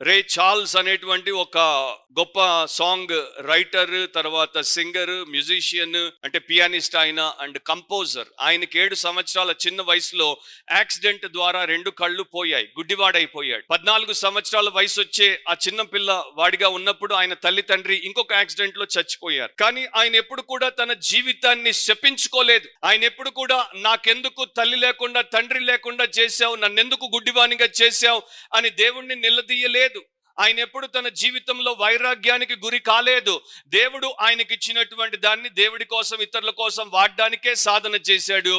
రే Charles అనేటువంటి ఒక గొప్ప సాంగ్ రైటర్, తర్వాత సింగర్, మ్యూజిషియన్, అంటే పియానిస్ట్ ఆయన అండ్ కంపోజర్. ఆయనకి 7 సంవత్సరాల చిన్న వయసులో యాక్సిడెంట్ ద్వారా 2 కళ్ళు పోయాయి, గుడ్డివాడైపోయాడు. 14 సంవత్సరాల వయసు వచ్చే ఆ చిన్న పిల్ల వాడిగా ఉన్నప్పుడు ఆయన తల్లి తండ్రి ఇంకొక యాక్సిడెంట్ లో చచ్చిపోయారు. కానీ ఆయన ఎప్పుడు కూడా తన జీవితాన్ని శపించుకోలేదు. ఆయన ఎప్పుడు కూడా నాకెందుకు తల్లి లేకుండా తండ్రి లేకుండా చేశావు, నన్నెందుకు గుడ్డివానిగా చేశావు అని దేవుణ్ణి నిలదీయలేదు. ఆయన ఎప్పుడు తన జీవితంలో వైరాగ్యానికి గురి కాలేదు. దేవుడు ఆయనకి ఇచ్చినటువంటి దాన్ని దేవుడి కోసం, ఇతరుల కోసం వాడడానికే సాధన చేశాడు.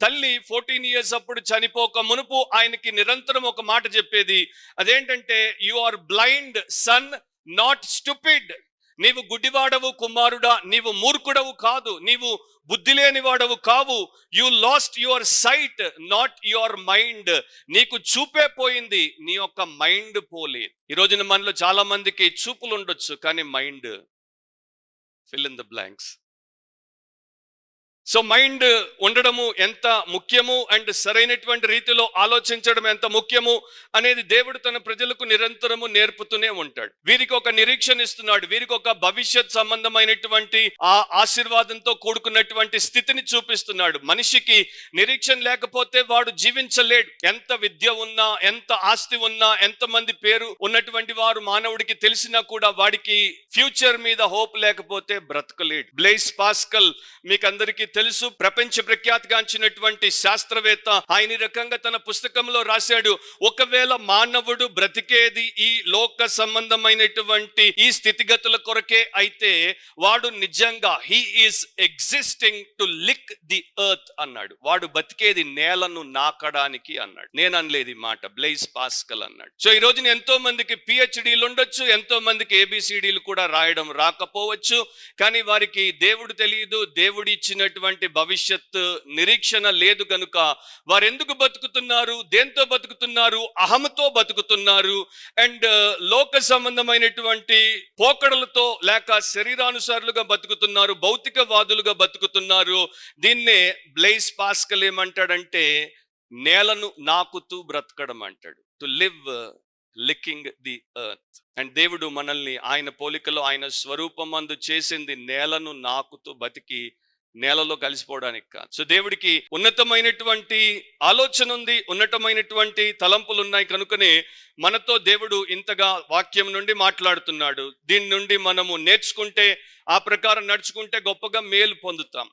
తల్లి 14 ఇయర్స్ అప్పుడు చనిపోక మునుపు ఆయనకి నిరంతరం ఒక మాట చెప్పేది. అదేంటంటే, you are blind son, not stupid. నీవు గుడ్డివాడవు కుమారుడా, నీవు మూర్ఖుడవు కాదు, నీవు బుద్ధి లేని వాడవు కావు. You lost your sight, not your mind. నీకు చూపే పోయింది, నీ యొక్క మైండ్ పోలేదు. ఈ రోజున మనలో చాలా మందికి చూపులు ఉండొచ్చు, కానీ mind fill in the blanks. So mind ఉండడము ఎంత ముఖ్యము అండ్ సరైనటువంటి రీతిలో ఆలోచించడం ఎంత ముఖ్యము అనేది దేవుడు తన ప్రజలకు నిరంతరము నేర్పుతూనే ఉంటాడు. వీరికి ఒక నిరీక్షణ ఇస్తున్నాడు, వీరికి ఒక భవిష్యత్ సంబంధమైనటువంటి ఆ ఆశీర్వాదంతో కూడుకున్నటువంటి స్థితిని చూపిస్తున్నాడు. మనిషికి నిరీక్షణ లేకపోతే వాడు జీవించలేడు. ఎంత విద్య ఉన్నా, ఎంత ఆస్తి ఉన్నా, ఎంత మంది పేరు ఉన్నటువంటి వారు మానవుడికి తెలిసినా కూడా వాడికి ఫ్యూచర్ మీద హోప్ లేకపోతే బ్రతకలేడు. బ్లైస్ పాస్కల్ మీకు అందరికీ తెలుసు, ప్రపంచ ప్రఖ్యాతిగాంచినటువంటి శాస్త్రవేత్త. ఆయన రకంగా తన పుస్తకంలో రాశాడు, ఒకవేళ మానవుడు బ్రతికేది ఈ లోక సంబంధమైనటువంటి ఈ స్థితిగతుల కొరకే అయితే వాడు నిజంగా he is existing to lick the earth అన్నాడు. వాడు బతికేది నేలను నాకడానికి అన్నాడు. నేను అనలేదు ఈ మాట, బ్లైస్ పాస్కల్ అన్నాడు. సో ఈ రోజున ఎంతో మందికి పిహెచ్డీలు ఉండొచ్చు, ఎంతో మందికి ఏబిసిడీలు కూడా రాయడం రాకపోవచ్చు, కానీ వారికి దేవుడు తెలియదు, దేవుడు ఇచ్చినటువంటి భవిష్యత్తు నిరీక్షణ లేదు కనుక వారు ఎందుకు బతుకుతున్నారు, దేంతో బతుకుతున్నారు, అహంతో బతుకుతున్నారు అండ్ లోక సంబంధమైనటువంటి పోకడలతో లేక శరీరానుసారులుగా బతుకుతున్నారు, భౌతికవాదులుగా బతుకుతున్నారు. దీన్నే బ్లైస్ పాస్కల్ ఏమంటాడంటే, నేలను నాకుతూ బ్రతకడం అంటాడు. To live licking the earth. And దేవుడు మనల్ని ఆయన పోలికలో, ఆయన స్వరూపమందు చేసింది నేలను నాకుతూ బతికి నేలలో కలిసిపోవడానికి కాదు. సో దేవుడికి ఉన్నతమైనటువంటి ఆలోచన ఉంది, ఉన్నతమైనటువంటి తలంపులు ఉన్నాయి. కనుకనే మనతో దేవుడు ఇంతగా వాక్యం నుండి మాట్లాడుతున్నాడు. దీని నుండి మనము నేర్చుకుంటే, ఆ ప్రకారం నడుచుకుంటే గొప్పగా మేలు పొందుతాం.